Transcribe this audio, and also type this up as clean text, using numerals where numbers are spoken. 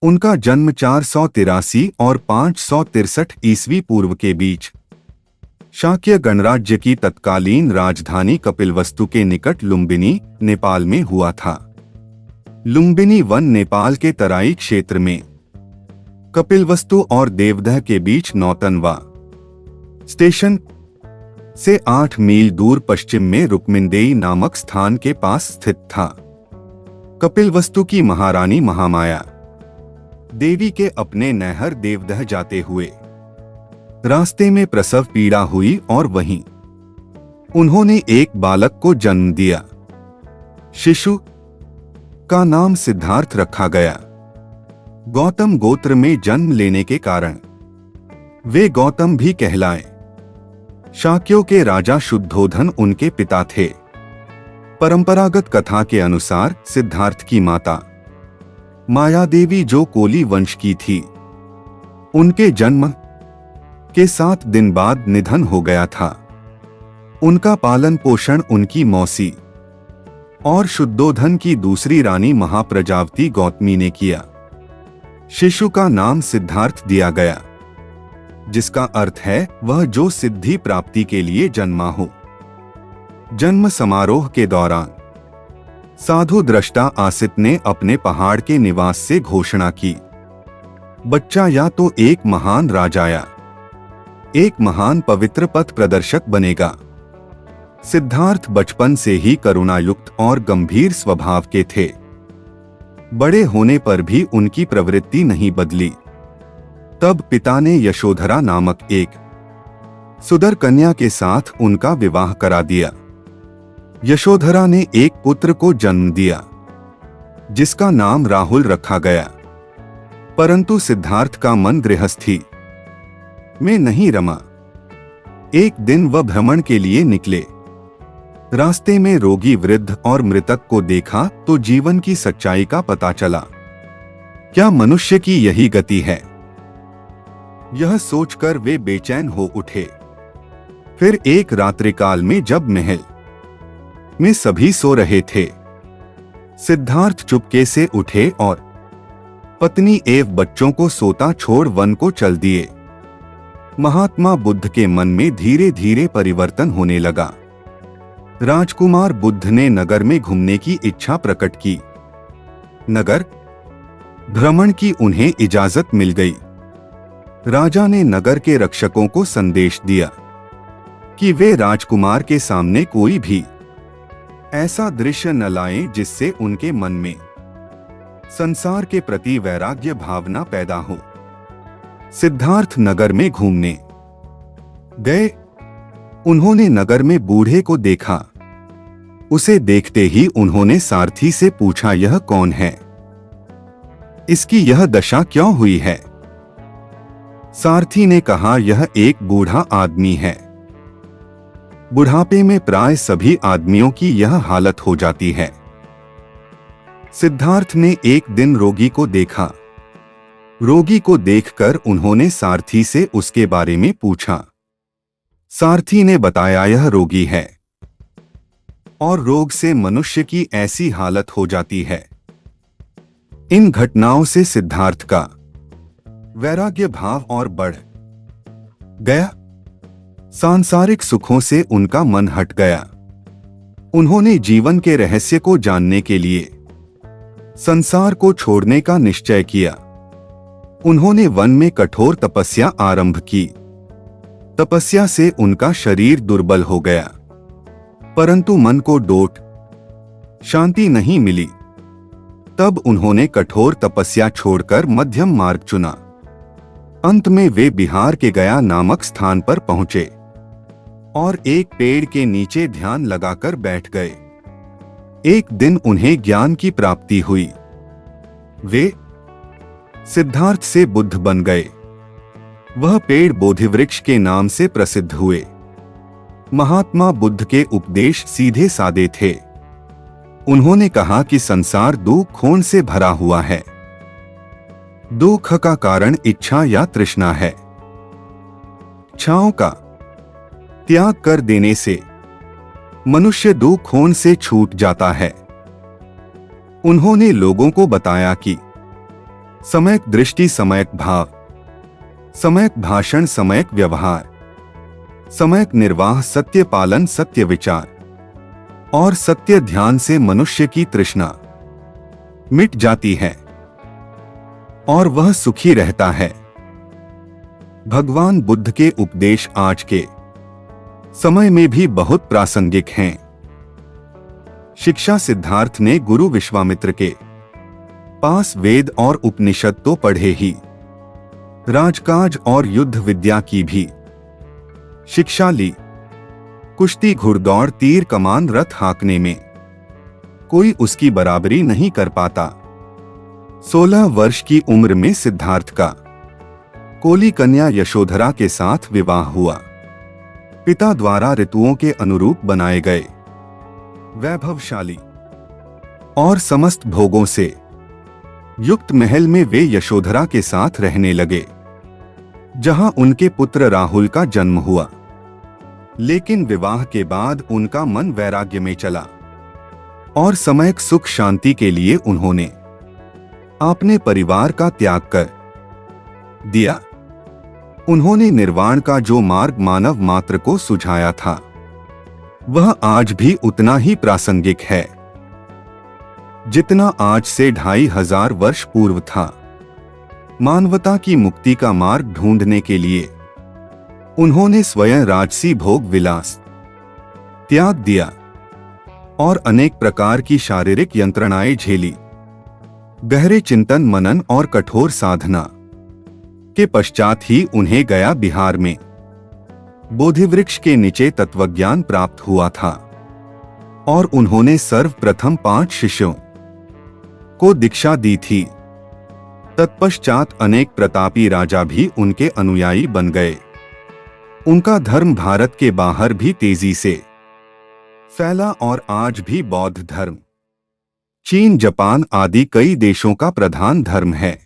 उनका जन्म 483 और 563 ईस्वी पूर्व के बीच शाक्य गणराज्य की तत्कालीन राजधानी कपिलवस्तु के निकट लुम्बिनी, नेपाल में हुआ था। लुम्बिनी वन नेपाल के तराई क्षेत्र में कपिलवस्तु और देवदह के बीच नौतनवा स्टेशन से 8 मील दूर पश्चिम में रुक्मिणदेई नामक स्थान के पास स्थित था। कपिलवस्तु की महारानी महामाया देवी के अपने नैहर देवदह जाते हुए रास्ते में प्रसव पीड़ा हुई और वहीं उन्होंने एक बालक को जन्म दिया। शिशु का नाम सिद्धार्थ रखा गया। गौतम गोत्र में जन्म लेने के कारण वे गौतम भी कहलाए। शाक्यों के राजा शुद्धोधन उनके पिता थे। परंपरागत कथा के अनुसार सिद्धार्थ की माता मायादेवी जो कोली वंश की थी, उनके जन्म के 7 दिन बाद निधन हो गया था। उनका पालन पोषण उनकी मौसी और शुद्धोधन की दूसरी रानी महाप्रजावती गौतमी ने किया। शिशु का नाम सिद्धार्थ दिया गया, जिसका अर्थ है वह जो सिद्धि प्राप्ति के लिए जन्मा हो। जन्म समारोह के दौरान साधु दृष्टा आसित ने अपने पहाड़ के निवास से घोषणा की, बच्चा या तो एक महान राजा या एक महान पवित्र पथ प्रदर्शक बनेगा। सिद्धार्थ बचपन से ही करुणायुक्त और गंभीर स्वभाव के थे। बड़े होने पर भी उनकी प्रवृत्ति नहीं बदली। तब पिता ने यशोधरा नामक एक सुंदर कन्या के साथ उनका विवाह करा दिया। यशोधरा ने एक पुत्र को जन्म दिया, जिसका नाम राहुल रखा गया। परंतु सिद्धार्थ का मन गृहस्थी में नहीं रमा। एक दिन वह भ्रमण के लिए निकले। रास्ते में रोगी वृद्ध और मृतक को देखा तो जीवन की सच्चाई का पता चला। क्या मनुष्य की यही गति है? यह सोचकर वे बेचैन हो उठे। फिर एक रात्रिकाल में जब महल में सभी सो रहे थे, सिद्धार्थ चुपके से उठे और पत्नी एवं बच्चों को सोता छोड़ वन को चल दिए। महात्मा बुद्ध के मन में धीरे धीरे परिवर्तन होने लगा। राजकुमार बुद्ध ने नगर में घूमने की इच्छा प्रकट की। नगर भ्रमण की उन्हें इजाजत मिल गई। राजा ने नगर के रक्षकों को संदेश दिया कि वे राजकुमार के सामने कोई भी ऐसा दृश्य न लाएं जिससे उनके मन में संसार के प्रति वैराग्य भावना पैदा हो। सिद्धार्थ नगर में घूमने गए। उन्होंने नगर में बूढ़े को देखा। उसे देखते ही उन्होंने सारथी से पूछा, यह कौन है? इसकी यह दशा क्यों हुई है? सारथी ने कहा, यह एक बूढ़ा आदमी है। बुढ़ापे में प्राय सभी आदमियों की यह हालत हो जाती है। सिद्धार्थ ने एक दिन रोगी को देखा। रोगी को देखकर उन्होंने सारथी से उसके बारे में पूछा। सारथी ने बताया, यह रोगी है और रोग से मनुष्य की ऐसी हालत हो जाती है। इन घटनाओं से सिद्धार्थ का वैराग्य भाव और बढ़ गया। सांसारिक सुखों से उनका मन हट गया। उन्होंने जीवन के रहस्य को जानने के लिए संसार को छोड़ने का निश्चय किया। उन्होंने वन में कठोर तपस्या आरंभ की। तपस्या से उनका शरीर दुर्बल हो गया, परंतु मन को डोट शांति नहीं मिली। तब उन्होंने कठोर तपस्या छोड़कर मध्यम मार्ग चुना। अंत में वे बिहार के गया नामक स्थान पर पहुंचे और एक पेड़ के नीचे ध्यान लगाकर बैठ गए। एक दिन उन्हें ज्ञान की प्राप्ति हुई। वे सिद्धार्थ से बुद्ध बन गए। वह पेड़ बोधिवृक्ष के नाम से प्रसिद्ध हुए। महात्मा बुद्ध के उपदेश सीधे सादे थे। उन्होंने कहा कि संसार दुखों से भरा हुआ है। दुख का कारण इच्छा या तृष्णा है। इच्छाओं का त्याग कर देने से मनुष्य दुखों से छूट जाता है। उन्होंने लोगों को बताया कि सम्यक दृष्टि, सम्यक भाव, सम्यक भाषण, सम्यक व्यवहार, सम्यक निर्वाह, सत्य पालन, सत्य विचार और सत्य ध्यान से मनुष्य की तृष्णा मिट जाती है और वह सुखी रहता है। भगवान बुद्ध के उपदेश आज के समय में भी बहुत प्रासंगिक हैं। शिक्षा सिद्धार्थ ने गुरु विश्वामित्र के पास वेद और उपनिषद तो पढ़े ही, राजकाज और युद्ध विद्या की भी शिक्षा ली। कुश्ती, घुड़दौड़, तीर कमान, रथ हाँकने में कोई उसकी बराबरी नहीं कर पाता। 16 वर्ष की उम्र में सिद्धार्थ का कोली कन्या यशोधरा के साथ विवाह हुआ। पिता द्वारा ऋतुओं के अनुरूप बनाए गए वैभवशाली और समस्त भोगों से युक्त महल में वे यशोधरा के साथ रहने लगे, जहां उनके पुत्र राहुल का जन्म हुआ। लेकिन विवाह के बाद उनका मन वैराग्य में चला और समयक सुख शांति के लिए उन्होंने अपने परिवार का त्याग कर दिया। उन्होंने निर्वाण का जो मार्ग मानव मात्र को सुझाया था, वह आज भी उतना ही प्रासंगिक है जितना आज से 2500 वर्ष पूर्व था। मानवता की मुक्ति का मार्ग ढूंढने के लिए उन्होंने स्वयं राजसी भोग विलास त्याग दिया और अनेक प्रकार की शारीरिक यंत्रणाएं झेली। गहरे चिंतन, मनन और कठोर साधना के पश्चात ही उन्हें गया बिहार में बोधि वृक्ष के नीचे तत्वज्ञान प्राप्त हुआ था और उन्होंने सर्वप्रथम 5 शिष्यों को दीक्षा दी थी। तत्पश्चात अनेक प्रतापी राजा भी उनके अनुयायी बन गए। उनका धर्म भारत के बाहर भी तेजी से फैला और आज भी बौद्ध धर्म चीन, जापान आदि कई देशों का प्रधान धर्म है।